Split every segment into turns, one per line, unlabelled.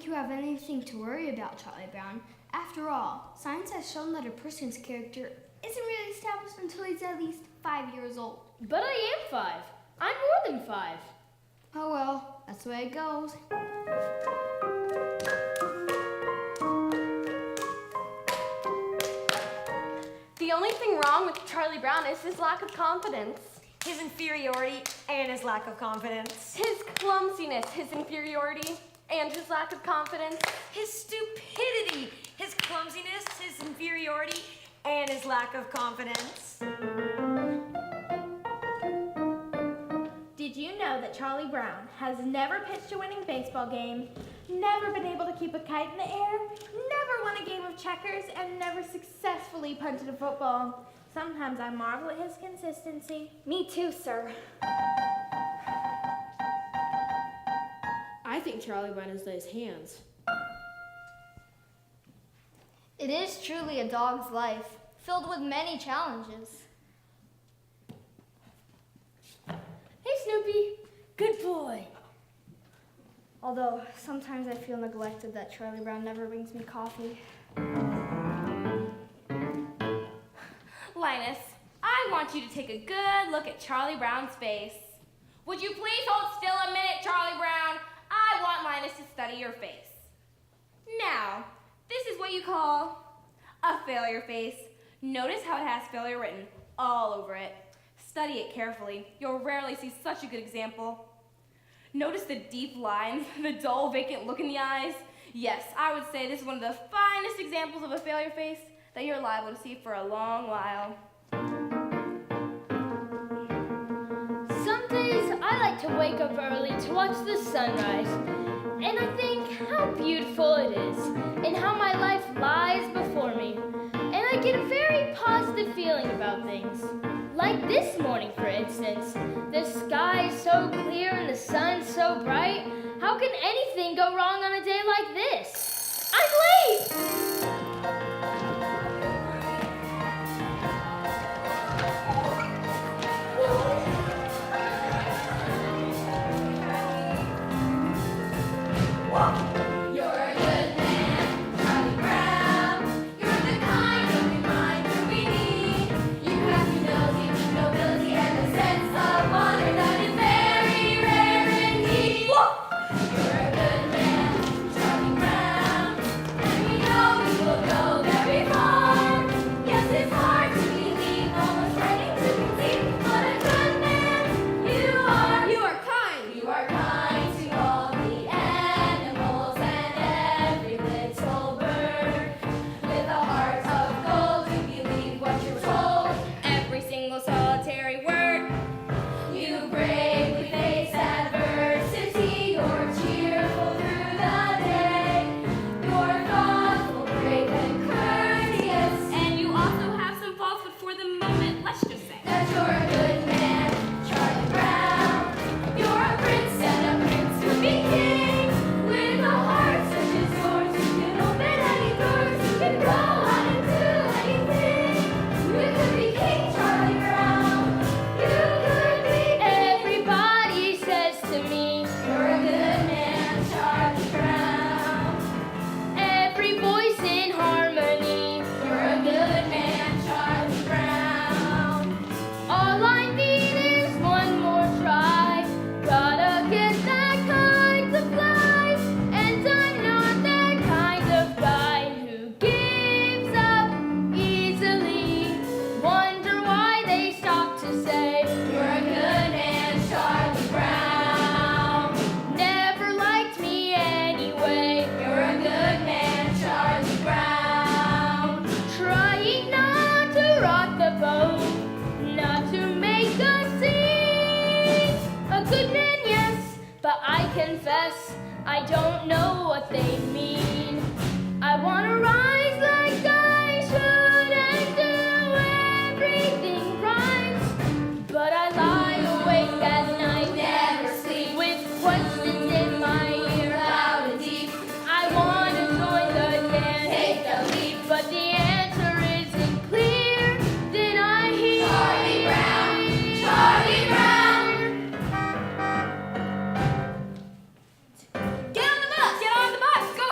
think you have anything to worry about, Charlie Brown. After all, science has shown that a person's character isn't really established until he's at least 5 years old.
But I am 5. I'm more than 5.
Oh well, that's the way it goes.
The only thing wrong with Charlie Brown is his lack of confidence.
His inferiority and his lack of confidence.
His clumsiness, his inferiority, and his lack of confidence.
His stupidity, his clumsiness, his inferiority, and his lack of confidence.
Did you know that Charlie Brown has never pitched a winning baseball game, never been able to keep a kite in the air, never won a game of checkers, and never successfully punted a football? Sometimes I marvel at his consistency.
Me too, sir.
I think Charlie Brown has nice hands.
It is truly a dog's life, filled with many challenges.
Hey, Snoopy. Good boy.
Although, sometimes I feel neglected that Charlie Brown never brings me coffee.
Linus, I want you to take a good look at Charlie Brown's face. Would you please hold still a minute, Charlie Brown? I want Linus to study your face. Now, this is what you call a failure face. Notice how it has failure written all over it. Study it carefully. You'll rarely see such a good example. Notice the deep lines, the dull, vacant look in the eyes. Yes, I would say this is one of the finest examples of a failure face that you're liable to see for a long while.
Some days I like to wake up early to watch the sunrise, and I think how beautiful it is and how my life lies before me. And I get a very positive feeling about things. Like this morning, for instance. The sky is so clear and the sun so bright. How can anything go wrong on a day like this? I'm late! Confess, I don't know what they mean. I want to rise like I should and do everything right. But I lie awake at night, never sleep, with questions in my ear, loud and deep. I want to join the dance, take the leap, but the answer isn't clear. Then I hear Charlie Brown, Charlie Brown.
Get on the bus, go!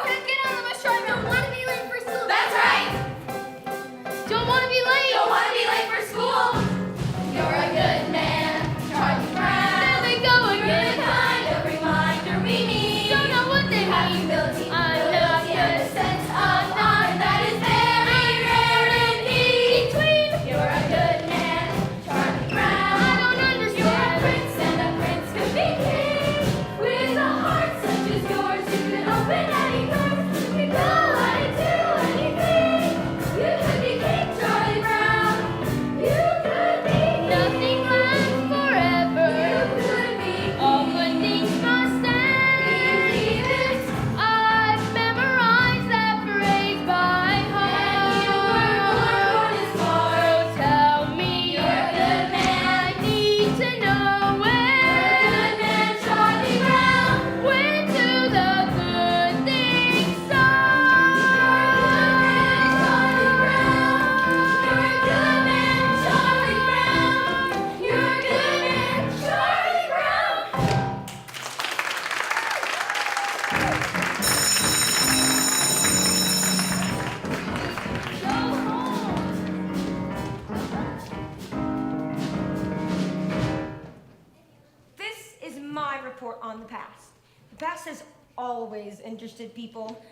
past. The past has always interested people.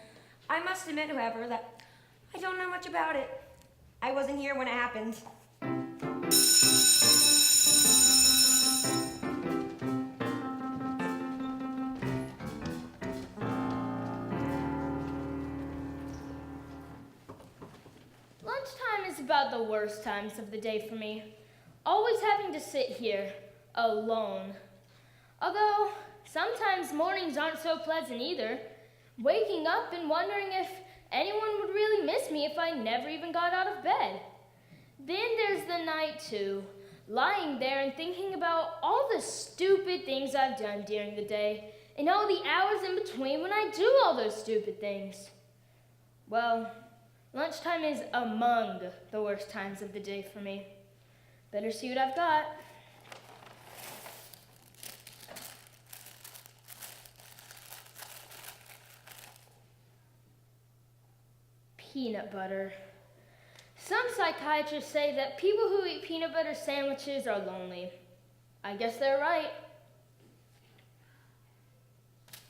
I must admit, however, that I don't know much about it. I wasn't here when it happened.
Lunchtime is about the worst times of the day for me. Always having to sit here, alone. Although, sometimes mornings aren't so pleasant either. Waking up and wondering if anyone would really miss me if I never even got out of bed. Then there's the night too, lying there and thinking about all the stupid things I've done during the day and all the hours in between when I do all those stupid things. Well, lunchtime is among the worst times of the day for me. Better see what I've got. Peanut butter. Some psychiatrists say that people who eat peanut butter sandwiches are lonely. I guess they're right.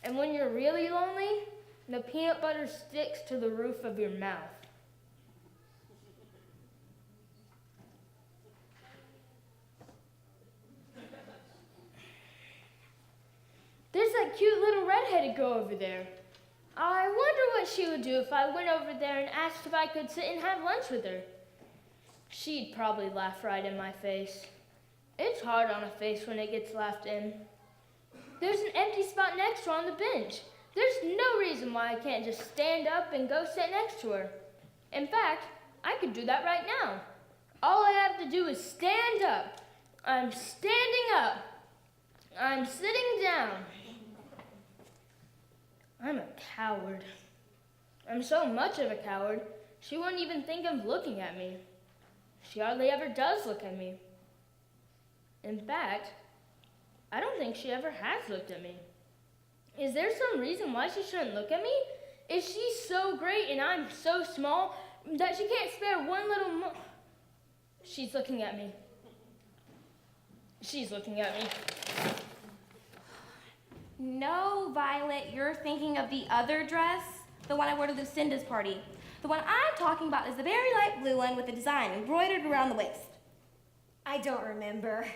And when you're really lonely, the peanut butter sticks to the roof of your mouth. There's that cute little redheaded girl over there. I wonder what she would do if I went over there and asked if I could sit and have lunch with her. She'd probably laugh right in my face. It's hard on a face when it gets laughed in. There's an empty spot next to her on the bench. There's no reason why I can't just stand up and go sit next to her. In fact, I could do that right now. All I have to do is stand up. I'm standing up. I'm sitting down. I'm a coward. I'm so much of a coward, she wouldn't even think of looking at me. She hardly ever does look at me. In fact, I don't think she ever has looked at me. Is there some reason why she shouldn't look at me? Is she so great and I'm so small that she can't spare one little She's looking at me. She's looking at me.
No, Violet, you're thinking of the other dress, the one I wore to Lucinda's party. The one I'm talking about is the very light blue one with the design embroidered around the waist.
I don't remember.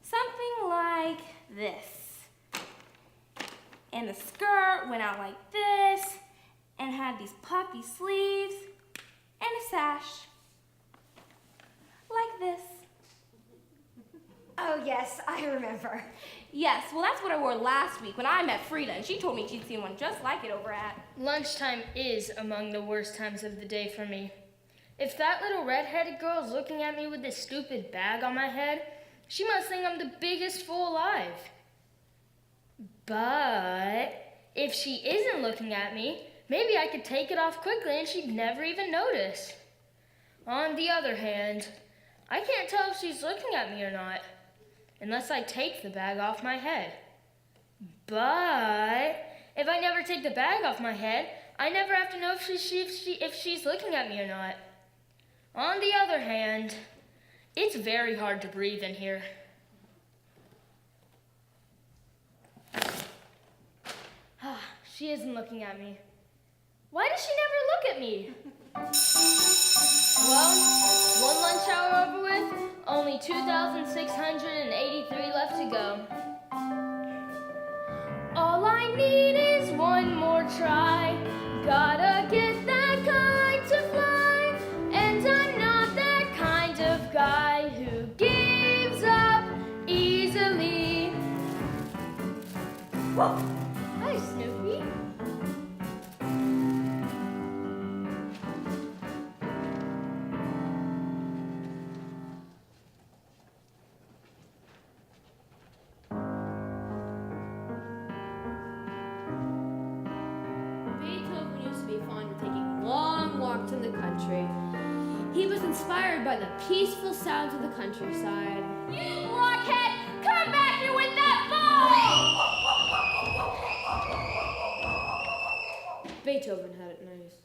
Something like this. And the skirt went out like this, and had these puffy sleeves, and a sash. Like this.
Oh, yes, I remember.
Yes, well, that's what I wore last week when I met Frida, and she told me she'd seen one just like it over at...
Lunchtime is among the worst times of the day for me. If that little red-headed girl is looking at me with this stupid bag on my head, she must think I'm the biggest fool alive. But if she isn't looking at me, maybe I could take it off quickly and she'd never even notice. On the other hand, I can't tell if she's looking at me or not, unless I take the bag off my head. But if I never take the bag off my head, I never have to know if she's looking at me or not. On the other hand, it's very hard to breathe in here. She isn't looking at me. Why does she never look at me? Well, one lunch hour over with, only 2,683 left to go. All I need is one more try. Gotta get that kite to fly. And I'm not that kind of guy who gives up easily. Whoa. Hi, Snoopy.
Beethoven used to be fond of taking long walks in the country. He was inspired by the peaceful sounds of the countryside.
You blockhead! Come back here with that ball!
Beethoven had it nice.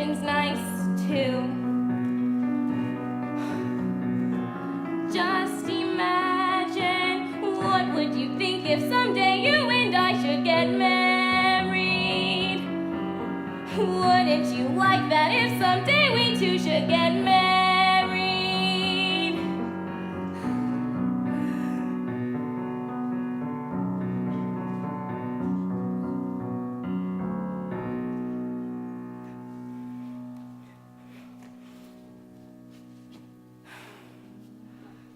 husband's nice too. Just imagine, what would you think if someday you and I should get married? Wouldn't you like that if someday we two should get married?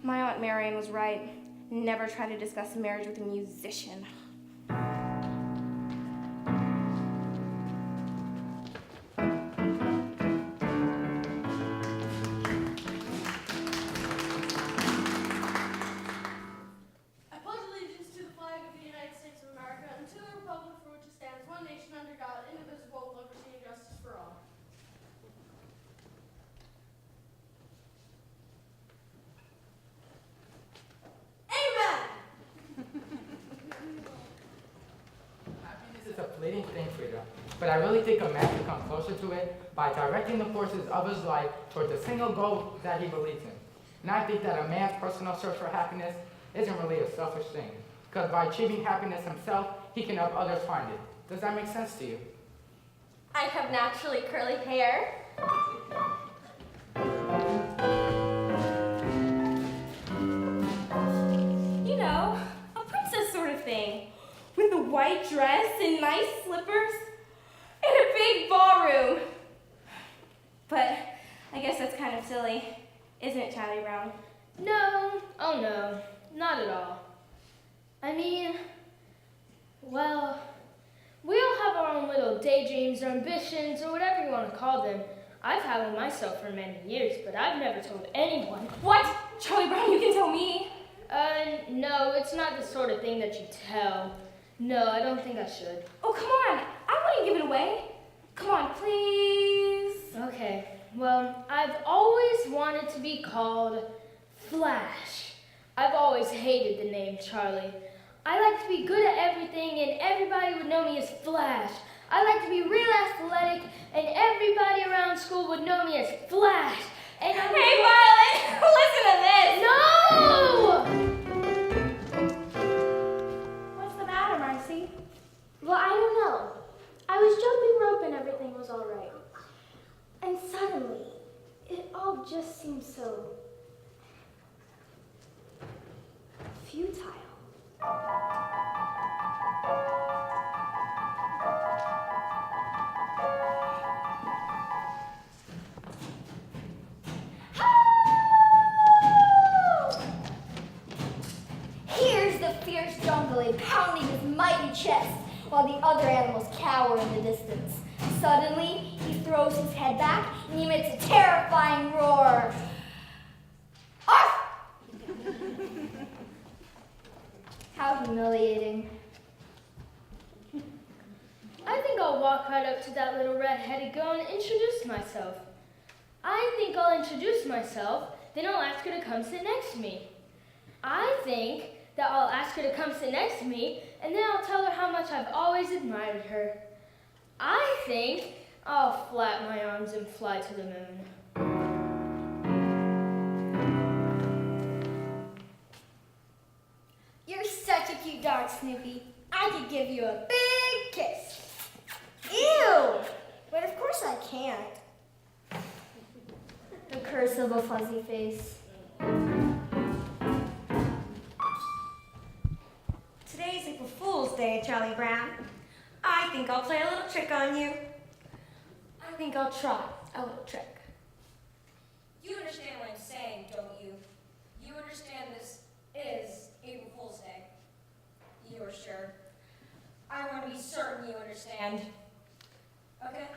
My Aunt Marion was right. Never try to discuss marriage with a musician.
I pledge allegiance to the flag of the United States of America and to the republic for which it stands, one nation under God, indivisible, with liberty and justice for all.
Happiness is a fleeting thing, Frida, but I really think a man can come closer to it by directing the forces of his life towards a single goal that he believes in. And I think that a man's personal search for happiness isn't really a selfish thing, because by achieving happiness himself, he can help others find it. Does that make sense to you?
I have naturally curly hair. You know, a princess sort of thing. With a white dress and nice slippers and a big ballroom. But I guess that's kind of silly, isn't it, Charlie Brown?
No, oh no, not at all. I mean, well, we all have our own little daydreams or ambitions or whatever you want to call them. I've had one myself for many years, but I've never told anyone.
What? Charlie Brown, you can tell me.
No, it's not the sort of thing that you tell. No, I don't think I should.
Oh, come on. I wouldn't give it away. Come on, please.
Okay, well, I've always wanted to be called Flash. I've always hated the name Charlie. I like to be good at everything and everybody would know me as Flash. I like to be real athletic and everybody around school would know me as Flash. And I'm
Hey, Violet, listen to this.
No!
What's the matter, Marcy? Well, I don't know. I was jumping rope and everything was all right. And suddenly, it all just seemed so futile.
Here's the fierce jungler pounding his mighty chest, while the other animals cower in the distance. Suddenly, he throws his head back and emits a terrifying roar. Arf! How humiliating.
I think I'll walk right up to that little red-headed girl and introduce myself. I think I'll introduce myself, then I'll ask her to come sit next to me. I think that I'll ask her to come sit next to me, and then I'll tell her how much I've always admired her. I think I'll flap my arms and fly to the moon.
You're such a cute dog, Snoopy. I could give you a big kiss. Ew! But of course I can't. The curse of a fuzzy face.
Today's April Fool's Day, Charlie Brown. I think I'll play a little trick on you. I think I'll try a little trick.
You understand what I'm saying, don't you? You understand this is April Fool's Day. You're sure? I want to be certain you understand. Okay?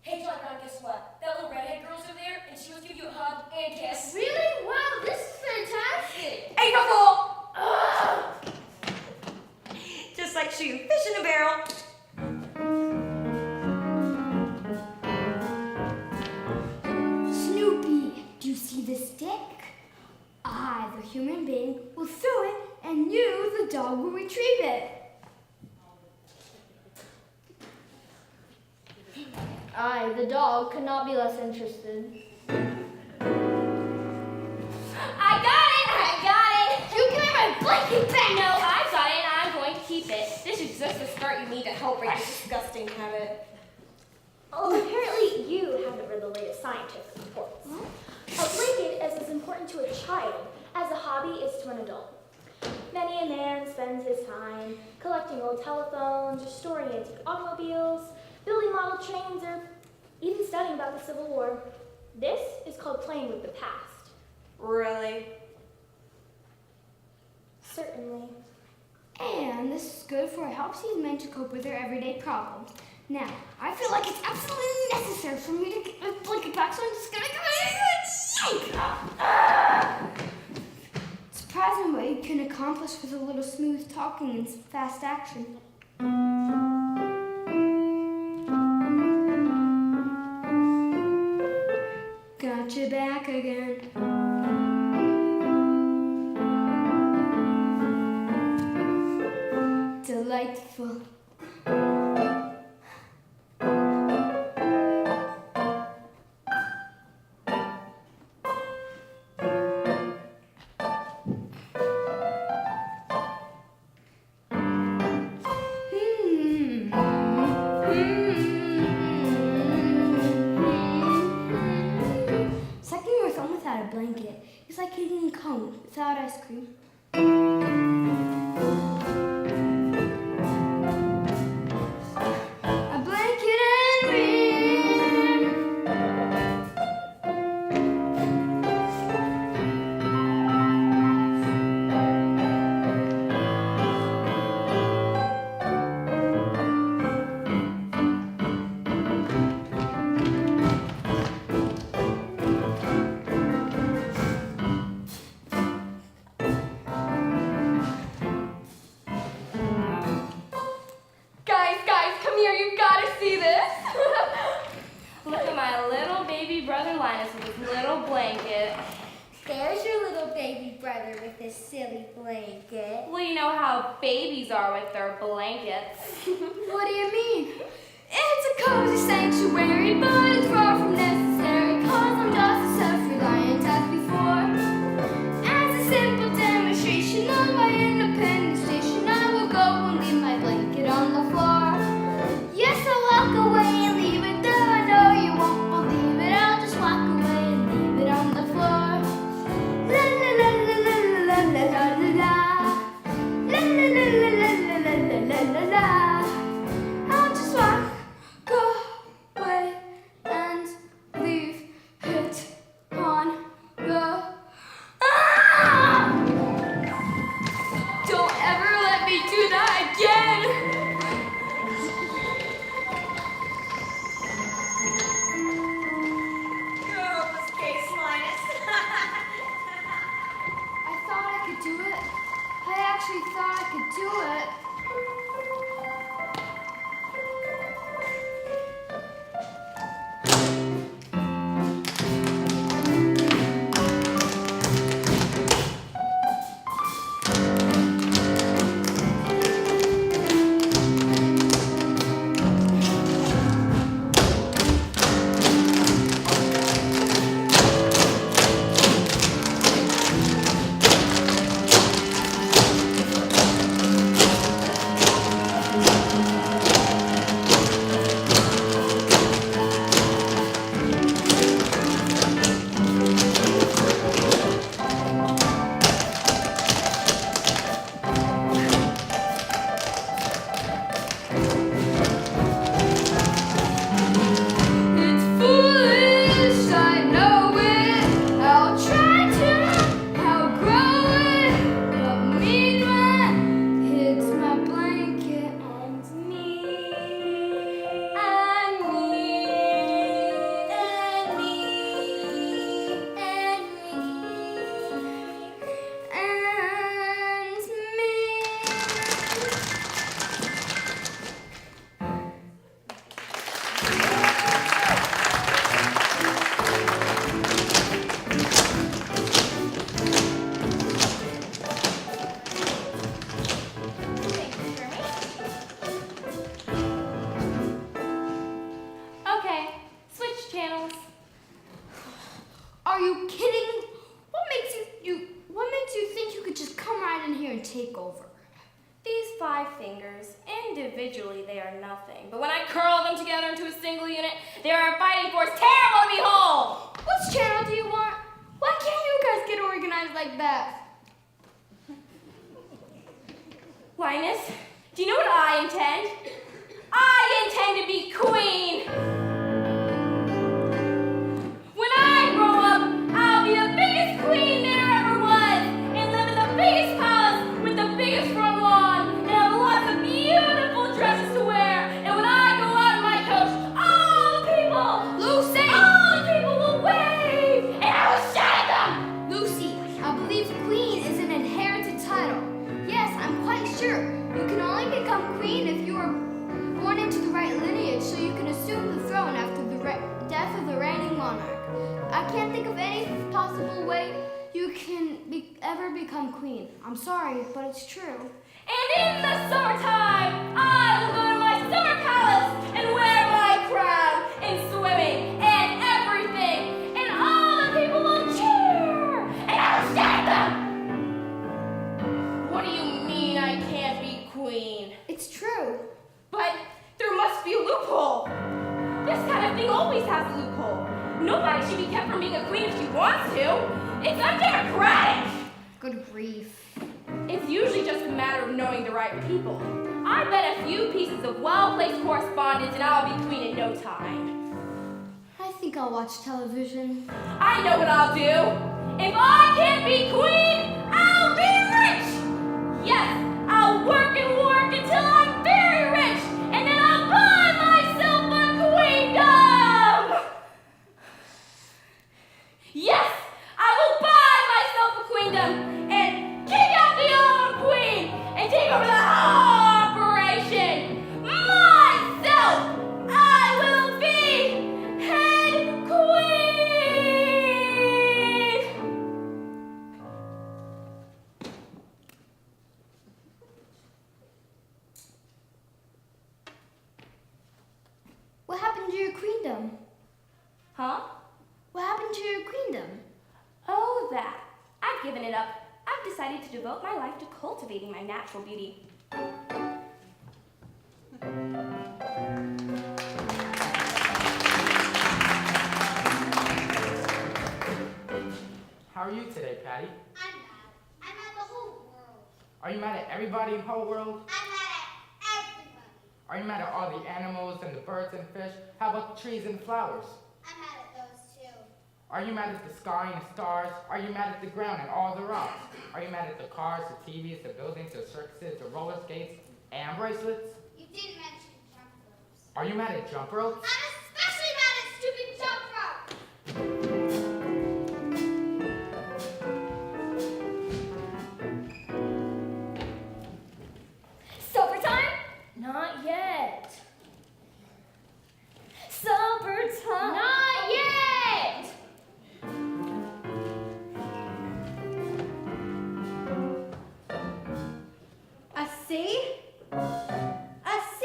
Hey, John Brown, guess what? That little redhead girl's over there, and she wants to give you a hug and kiss.
Really? Wow, this is fantastic!
April Fool! Just like shooting fish in a barrel.
Snoopy, do you see the stick? I, the human being, will throw it, and you, the dog, will retrieve it.
I, the dog, could not be less interested.
I got it!
You give me my blanket back!
No, I've got it and I'm going to keep it. This is just the start you need to help break this disgusting habit.
Oh, apparently you haven't read the latest scientific reports. A blanket is as important to a child as a hobby is to an adult. Many a man spends his time collecting old telephones, restoring antique automobiles, building model trains, or even studying about the Civil War. This is called playing with the past.
Really?
Certainly.
And this is good for it helps these men to cope with their everyday problems. Now, I feel like it's absolutely necessary for me to get my blanket back, so I'm just gonna yank! Surprising what you can accomplish with a little smooth talking and fast action. Got you back again. Delightful. Sucking your thumb without a blanket is like eating a cone without ice cream. A blanket and me.
Guys, come here, you've got to see this. Look at my little baby brother Linus with his little blanket.
There's your little baby brother with this silly blanket.
Well, you know how babies are with their blankets.
What do you mean? It's a cozy sanctuary, but it's far from necessary, 'cause I'm just as self-reliant as before. As a simple demonstration of my independent station, I will go and leave my blanket on the floor. Yes, I'll walk away and leave it, though I know you won't believe it. I'll just walk away and leave it on the floor. La la la la la la la la la la. La la la la la la la la la la. I'll just walk away and leave
Individually, they are nothing. But when I curl them together into a single unit, they are a fighting force terrible to behold!
Which channel do you want? Why can't you guys get organized like that?
Linus, do you know what I intend? I intend to be queen! When I grow up, I'll be the biggest queen there ever was, and live in the biggest palace with the biggest front lawn, and have lots of beautiful dresses to wear. And when I go out in my coach, all the people will wave, and I will shout at them.
Lucy, I believe queen is an inherited title. Yes, I'm quite sure. You can only become queen if you are born into the right lineage, so you can assume the throne after the death of the reigning monarch. I can't think of any possible way you can ever become queen. I'm sorry, but it's true.
And in the summertime, I will go to my summer palace and wear my crown in swimming and everything, and all the people will cheer, and I will shout at them. What do you mean I can't be queen?
It's true.
But there must be a loophole. This kind of thing always has a loophole. Nobody should be kept from being a queen if she wants to. It's undemocratic.
Good grief.
It's usually just a matter of knowing the right people. I bet a few pieces of well-placed correspondence and I'll be queen in no time.
I think I'll watch television.
I know what I'll do. If I can't be queen, I'll be rich. Yes, I'll work and work until I'm very rich, and then I'll buy myself a queendom. Yes, I will buy myself a queendom and kick out the old queen and take over the whole operation. Myself, I will be head queen.
What happened to your queendom?
Huh?
What happened to your queendom?
Oh, that. I've given it up. I've decided to devote my life to cultivating my natural beauty.
How are you today, Patty?
I'm mad. I'm mad at the whole world.
Are you mad at everybody in the whole world?
I'm mad at everybody.
Are you mad at all the animals and the birds and fish? How about the trees and flowers?
I'm mad at those too.
Are you mad at the sky and the stars? Are you mad at the ground and all the rocks? Are you mad at the cars, the TVs, the buildings, the circuses, the roller skates, and bracelets?
You didn't mention jump ropes.
Are you mad at jump ropes?
I'm especially mad at stupid jump rope.
Supper time?
Not yet.
Supper time.
Not yet!
A C? A C.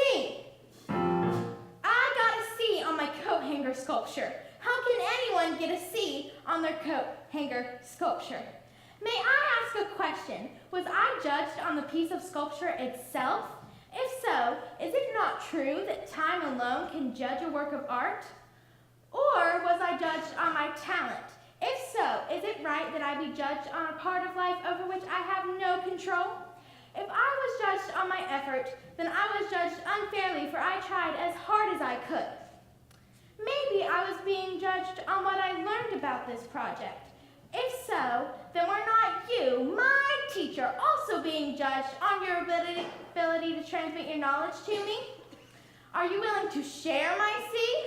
I got a C on my coat hanger sculpture. How can anyone get a C on their coat hanger sculpture? May I ask a question? Was I judged on the piece of sculpture itself? If so, is it not true that time alone can judge a work of art? Or was I judged on my talent? If so, is it right that I be judged on a part of life over which I have no control? If I was judged on my effort, then I was judged unfairly, for I tried as hard as I could. Maybe I was being judged on what I learned about this project. If so, then were not you, my teacher, also being judged on your ability to transmit your knowledge to me? Are you willing to share my C?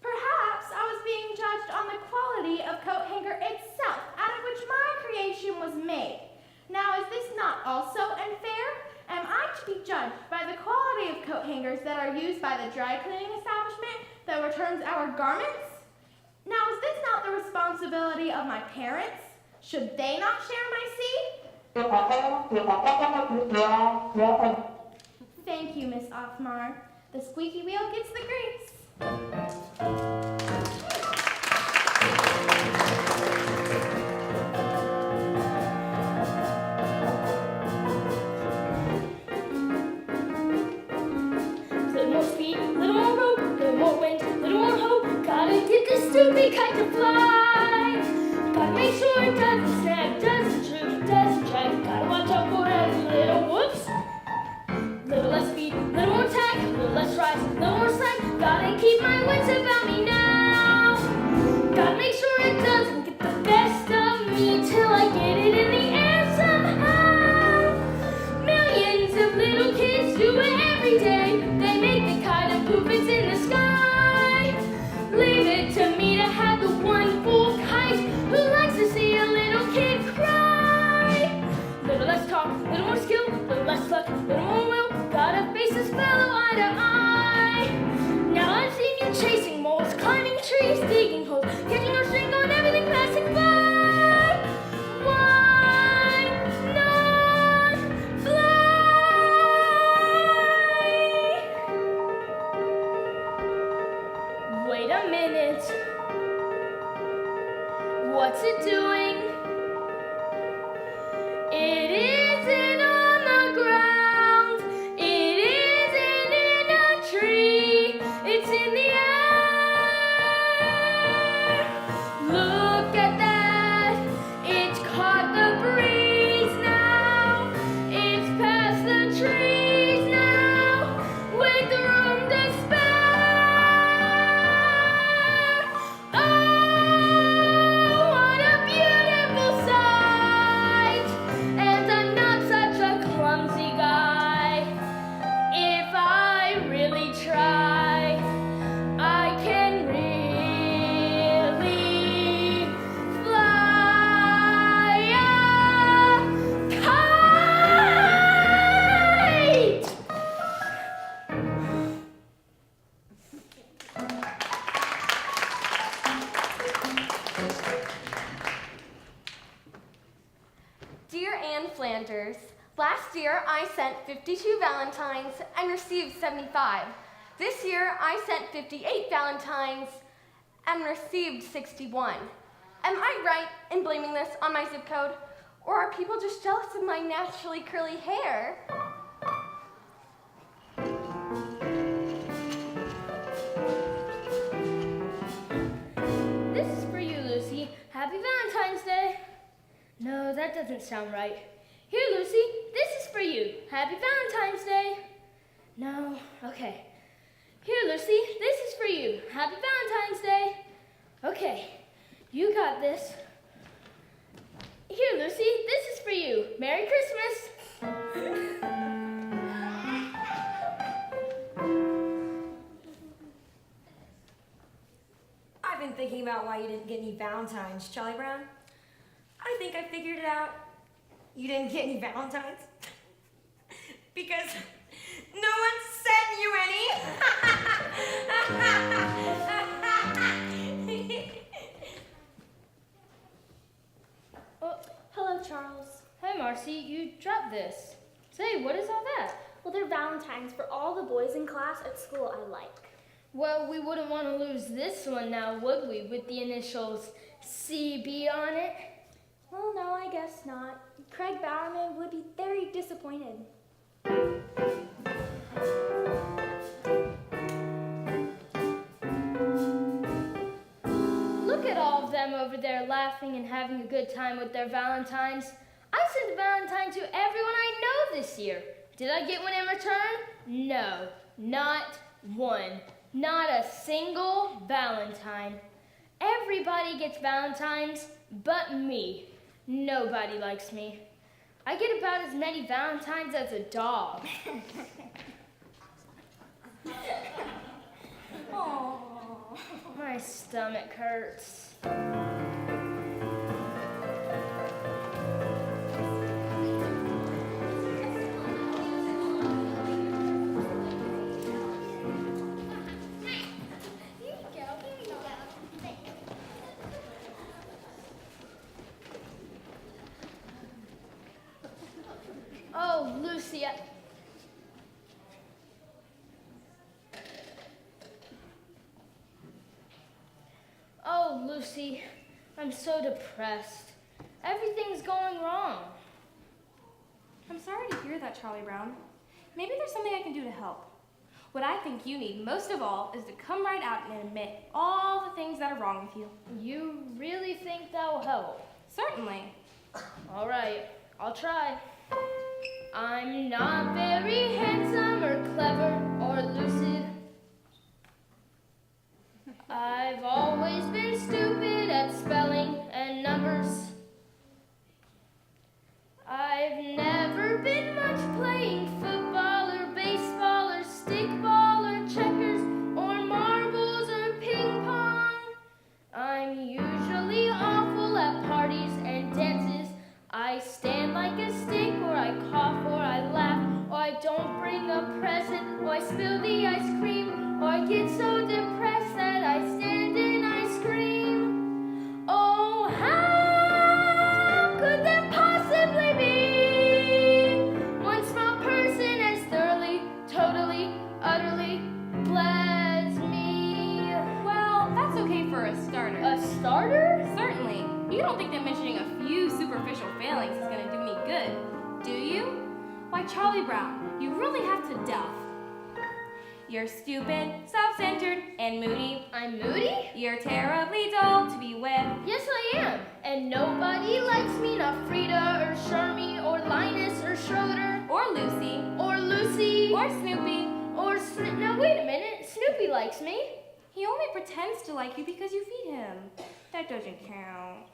Perhaps I was being judged on the quality of coat hanger itself, out of which my creation was made. Now, is this not also unfair? Am I to be judged by the quality of coat hangers that are used by the dry cleaning establishment that returns our garments? Now, is this not the responsibility of my parents? Should they not share my C? Thank you, Miss Othmar. The squeaky wheel gets the grease.
a kite to fly. Gotta make sure it doesn't snap, doesn't droop, doesn't drag. Gotta watch out for every little whoops. Little less speed, little more tack, little less rise, little more slack. Gotta keep my wits about me now. Gotta make sure it doesn't get the best of me till I get it in the air somehow. Millions of little kids do it every day. They make the kite and poof, it's in the sky. Leave it to me to have the one full kite who likes to see a little kid cry. Little less talk, little more skill, little less luck, little more will. Gotta face this fellow eye to eye. Now I've seen you chasing moles, climbing trees, digging holes, catching your string on everything passing by. Why not fly? Wait a minute. What's it doing? It isn't on the ground. It isn't in a tree. It's in the air. Look at that. It's caught the breeze now. It's past the trees now. With room to spare. Oh, what a beautiful sight. And I'm not such a clumsy guy. If I really try, I can really fly a kite.
Dear Anne Flanders, last year I sent 52 Valentines and received 75. This year I sent 58 Valentines and received 61. Am I right in blaming this on my zip code? Or are people just jealous of my naturally curly hair?
This is for you, Lucy. Happy Valentine's Day. No, that doesn't sound right. Here, Lucy, this is for you. Happy Valentine's Day. No, okay. Here, Lucy, this is for you. Happy Valentine's Day. Okay, you got this. Here, Lucy, this is for you. Merry Christmas.
I've been thinking about why you didn't get any Valentines, Charlie Brown. I think I figured it out. You didn't get any Valentines because no one sent you any.
Oh, hello, Charles. Hi, Marcy. You dropped this. Say, what is all that?
Well, they're Valentines for all the boys in class at school I like.
Well, we wouldn't want to lose this one now, would we, with the initials CB on it?
Well, no, I guess not. Craig Bowerman would be very disappointed.
Look at all of them over there laughing and having a good time with their Valentines. I sent a Valentine to everyone I know this year. Did I get one in return? No, not one. Not a single Valentine. Everybody gets Valentines but me. Nobody likes me. I get about as many Valentines as a dog. My stomach hurts. Oh, Lucy, Oh, Lucy, I'm so depressed. Everything's going wrong.
I'm sorry to hear that, Charlie Brown. Maybe there's something I can do to help. What I think you need most of all is to come right out and admit all the things that are wrong with you.
You really think that'll help?
Certainly.
All right, I'll try. I'm not very handsome or clever or lucid. I've always been stupid at spelling and numbers. I've never been much playing football or baseball or stickball or checkers or marbles or ping pong. I'm usually awful at parties and dances. I stand like a stick, or I cough, or I laugh, or I don't bring a present, or I spill the ice cream, or I get so depressed that I stand and I scream. Oh, how could there possibly be one small person as thoroughly, totally, utterly bless me?
Well, that's okay for a starter.
A starter?
Certainly. You don't think that mentioning a few superficial failings is going to do me good, do you? Why, Charlie Brown, you really have to delve. You're stupid, self-centered, and moody.
I'm moody?
You're terribly dull to be with.
Yes, I am. And nobody likes me, not Frida or Sharmy or Linus or Schroeder
Or Lucy.
or Lucy
Or Snoopy.
or Now wait a minute. Snoopy likes me.
He only pretends to like you because you feed him. That doesn't count.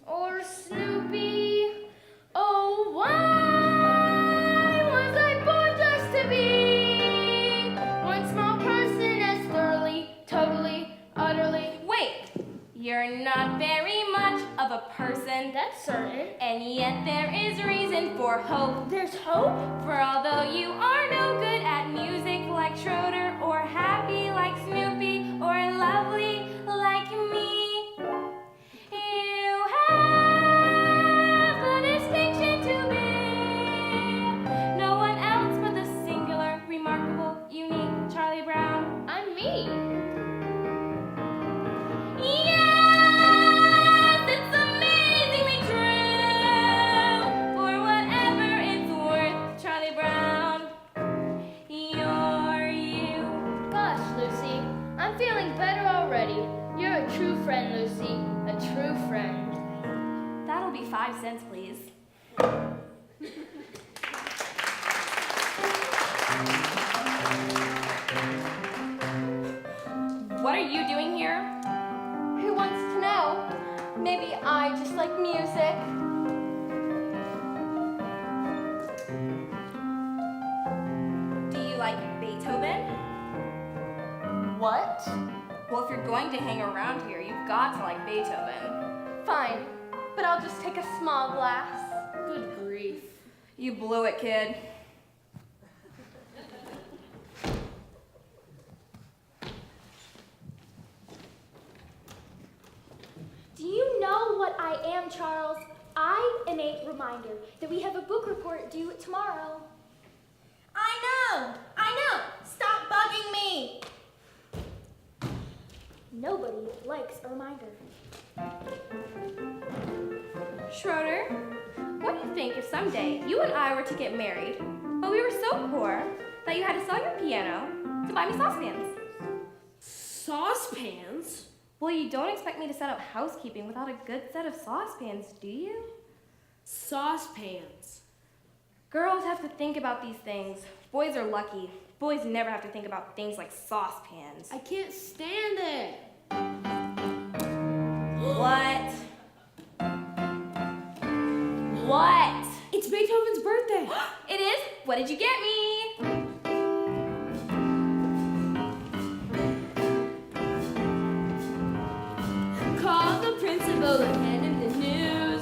Or Snoopy. Oh, why was I born just to be one small person as thoroughly, totally, utterly?
Wait, you're not very much of a person.
That's certain.
And yet there is reason for hope.
There's hope?
For although you are no good at music like Schroeder, or happy like Snoopy, or lovely like me, you have the distinction to be no one else but the singular, remarkable, unique Charlie Brown.
I'm me.
Yes, it's amazingly true. For whatever it's worth, Charlie Brown, you're you.
Gosh, Lucy, I'm feeling better already. You're a true friend, Lucy. A true friend.
That'll be 5 cents, please. What are you doing here?
Who wants to know? Maybe I just like music.
Do you like Beethoven?
What?
Well, if you're going to hang around here, you've got to like Beethoven.
Fine, but I'll just take a small glass.
Good grief.
You blew it, kid.
Do you know what I am, Charles? I'm an reminder that we have a book report due tomorrow.
I know! Stop bugging me!
Nobody likes a reminder.
Schroeder, what do you think if someday you and I were to get married, but we were so poor that you had to sell your piano to buy me saucepans?
Saucepans?
Well, you don't expect me to set up housekeeping without a good set of saucepans, do you?
Saucepans.
Girls have to think about these things. Boys are lucky. Boys never have to think about things like saucepans.
I can't stand it.
What? What?
It's Beethoven's birthday.
It is? What did you get me?
Call the principal and hand him the news.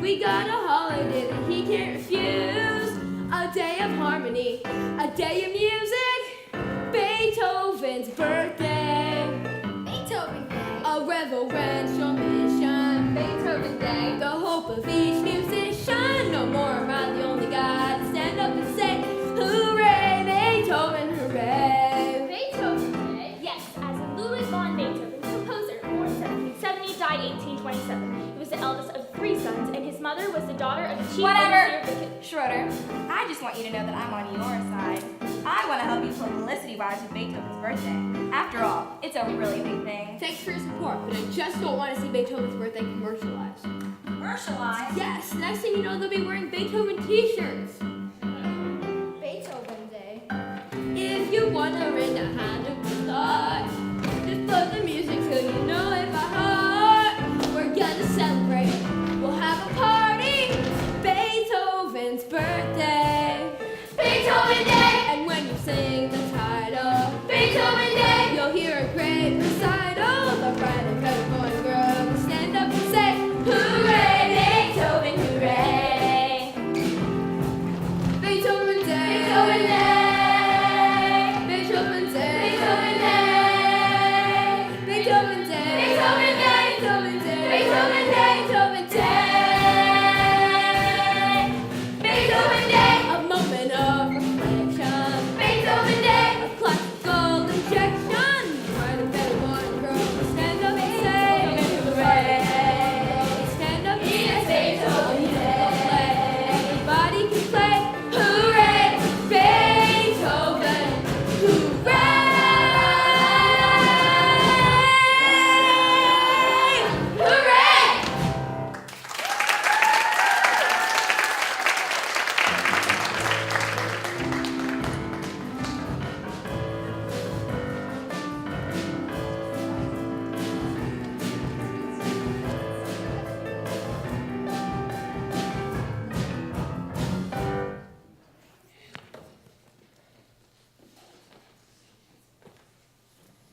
We got a holiday that he can't refuse. A day of harmony, a day of music. Beethoven's birthday.
Beethoven Day.
A reverential mission.
Beethoven Day.
The hope of each musician. No more am I the only guy to stand up and say, hooray, Beethoven, hooray.
Beethoven Day? Yes, as in Ludwig von Beethoven, composer, born 1770, died 1827. He was the eldest of 3 sons, and his mother was the daughter of the chief
Whatever.
overseer of the
Schroeder, I just want you to know that I'm on your side. I want to help you publicity-wise with Beethoven's birthday. After all, it's a really big thing.
Thanks for your support, but I just don't want to see Beethoven's birthday commercialized.
Commercialized?
Yes, next thing you know, they'll be wearing Beethoven t-shirts.
Beethoven Day.
If you wanna read the hand of the start, just play the music till you know it by heart. We're gonna celebrate, we'll have a party. Beethoven's birthday.
Beethoven Day!
And when you sing the title,
Beethoven Day!
you'll hear a great recital. The bride and better boy and girl will stand up and say, hooray, Beethoven, hooray. Beethoven Day.
Beethoven Day!
Beethoven Day.
Beethoven Day!
Beethoven Day.
Beethoven Day!
Beethoven Day.
Beethoven Day!
Beethoven Day.
Beethoven Day!
A moment of reflection.
Beethoven Day!
A classical injection. Right and better boy and girl will stand up and say, hooray. Stand up and say,
It's Beethoven
Day. Everybody can play, hooray, Beethoven, hooray.
Hooray!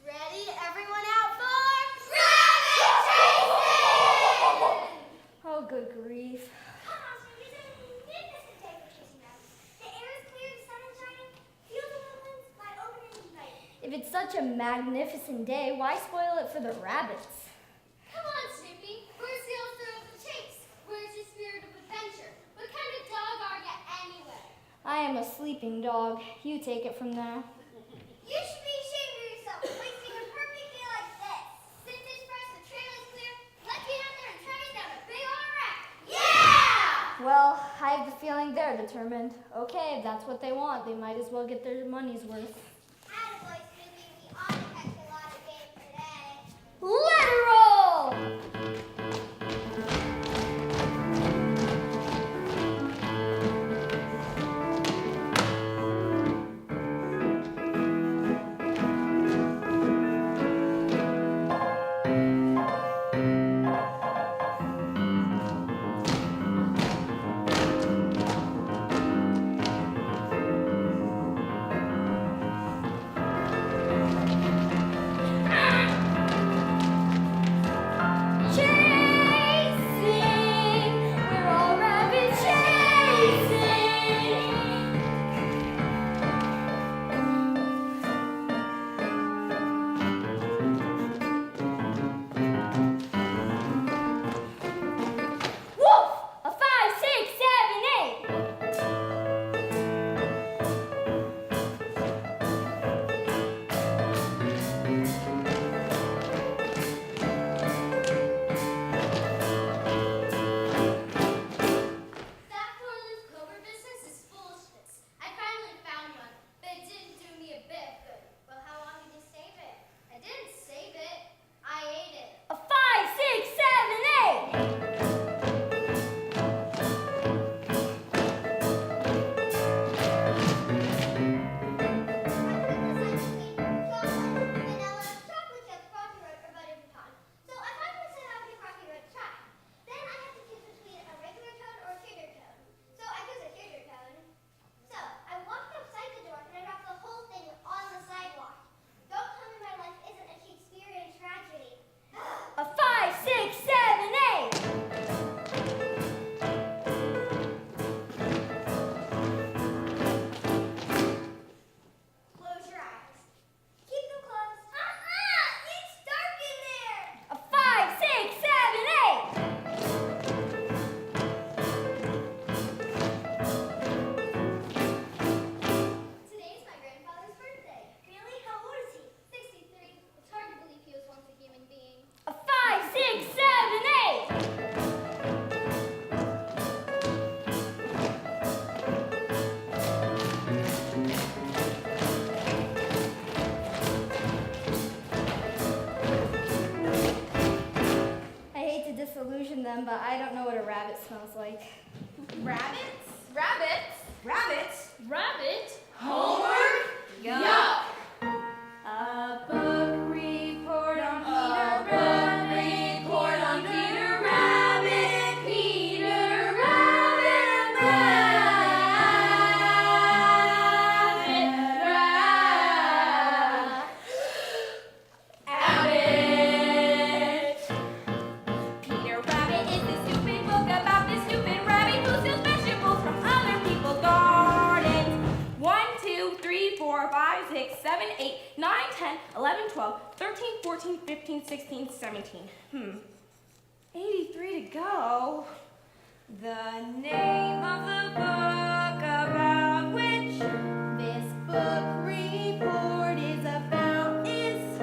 Ready? Everyone out for Oh, good grief.
Come on, Snoopy, it's a magnificent day for chasing rabbits. The air is clear, the sun is shining. Feel the woodlands lie open and inviting.
If it's such a magnificent day, why spoil it for the rabbits?
Come on, Snoopy. Where's the old thrill of the chase? Where's the spirit of adventure? What kind of dog are you anyway?
I am a sleeping dog. You take it from there.
You should be ashamed of yourself wasting a perfect day like this. Since it's fresh, the trail is clear. Let's get out there and track down a big old rat. Yeah!
Well, I have the feeling they're determined. Okay, if that's what they want, they might as well get their money's worth.
Attaboy, Snoopy. We ought to catch a lot of game today.
Let her roll! I don't know what a rabbit smells like.
Rabbits? Rabbits?
Rabbits?
Rabbit?
Homework?
Yuck.
A book report on Peter Rabbit. Report on Peter Rabbit. Peter Rabbit. Rabbit. Peter Rabbit is a stupid book about this stupid rabbit who steals vegetables from other people's gardens. 1, 2, 3, 4, 5, 6, 7, 8, 9, 10, 11, 12, 13, 14, 15, 16, 17. 83 to go.
The name of the book about which
This book report is about is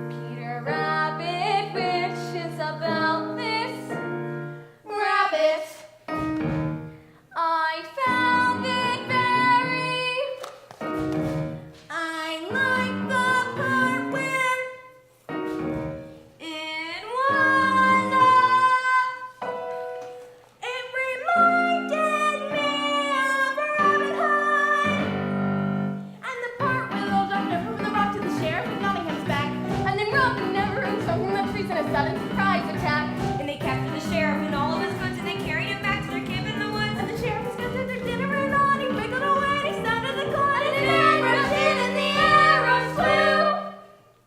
Peter Rabbit, which is about this rabbit. I found it very.
I like the part where it was it reminded me of Rabbit High.
and the part where the little dog never from the rock to the sheriff with Nottingham's back, and then Robin never owns something that frees in a sudden surprise attack.
And they captured the sheriff and all of his goods and they carried him back to their camp in the woods.
And the sheriff was going to their dinner and on he wiggled away and he sounded the call and
The man rushed in and the arrows flew.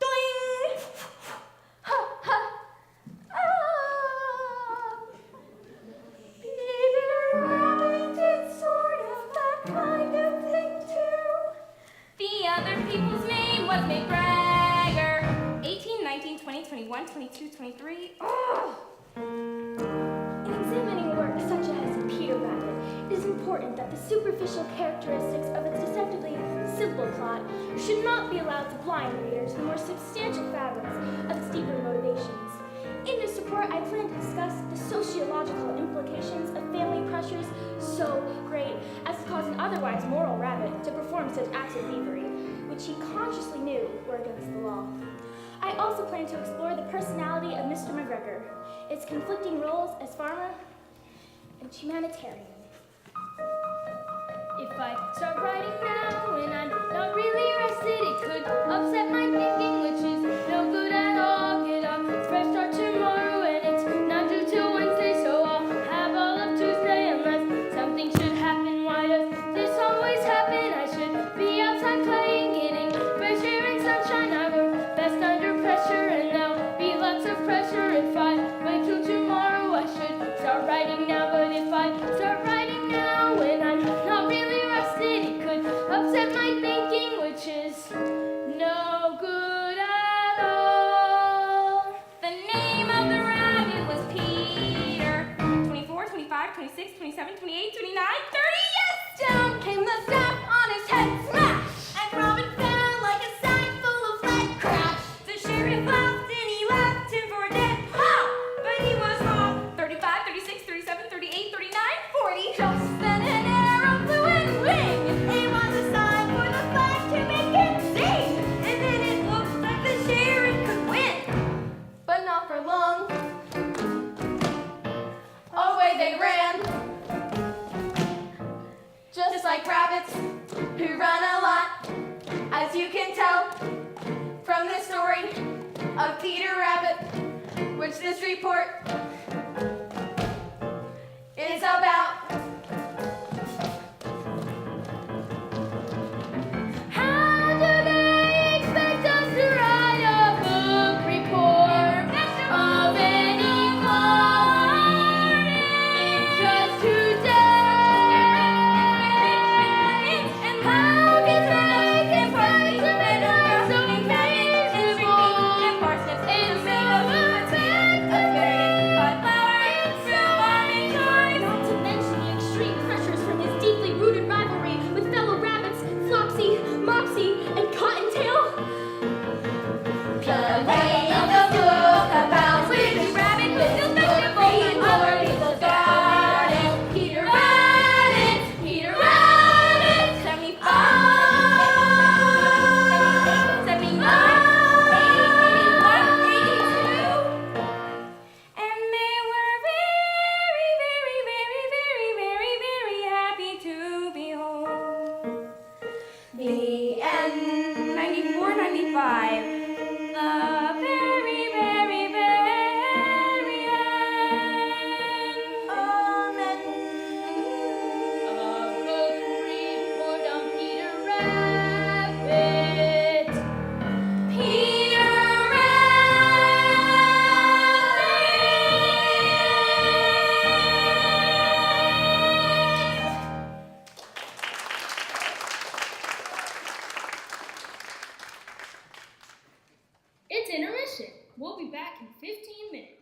Doing! Ha ha! Ah! Peter Rabbit did sort of that kind of thing too.
The other people's name was McGregor. 18, 19, 20, 21, 22, 23. Oh!
In examining work such as Peter Rabbit, it is important that the superficial characteristics of its deceptively simple plot should not be allowed to blind readers to the more substantial fabrics of its deeper motivations. In this report, I plan to discuss the sociological implications of family pressures so great as to cause an otherwise moral rabbit to perform such acts of thievery, which he consciously knew were against the law. I also plan to explore the personality of Mr. McGregor, its conflicting roles as farmer and humanitarian.
If I start writing now and I'm not really rested, it could upset my thinking, which is no good at all. Get up, fresh start tomorrow, and it's not due till Wednesday, so I'll have all of Tuesday unless something should happen. Why does this always happen? I should be outside playing, getting fresh air and sunshine. I work best under pressure, and there'll be lots of pressure if I wait till tomorrow. I should start writing now, but if I start writing now when I'm not really rested, it could upset my thinking, which is no good at all.
The name of the rabbit was Peter. 24, 25, 26, 27, 28, 29, 30. Yes! Down came the staff on his head. Smash!
And Robin fell like a sack full of lead.
Crash!
The sheriff laughed and he left him for dead. Ha! But he was wrong.
35, 36, 37, 38, 39, 40. Just then an arrow flew in. Wing!
It was a sign for the flag to make it sing.
And then it looked like the sheriff could win.
But not for long.
Away they ran.
Just like rabbits who run a lot, as you can tell from the story of Peter Rabbit, which this report is about.
How do they expect us to write a book report of any morning just 2 days? And how can they expect us to make us so manageable? It's so not to mention the extreme pressures from his deeply rooted rivalry with fellow rabbits, Flopsy, Mopsy, and Cottontail.
The name of the book about Peter Rabbit who steals vegetables from other people's gardens. Peter Rabbit, Peter Rabbit. 75, 79, 81, 82. And they were very the end. 94, 95. The very, very, very end. Amen.
A broken report on Peter Rabbit.
Peter
It's intermission. We'll be back in 15 minutes.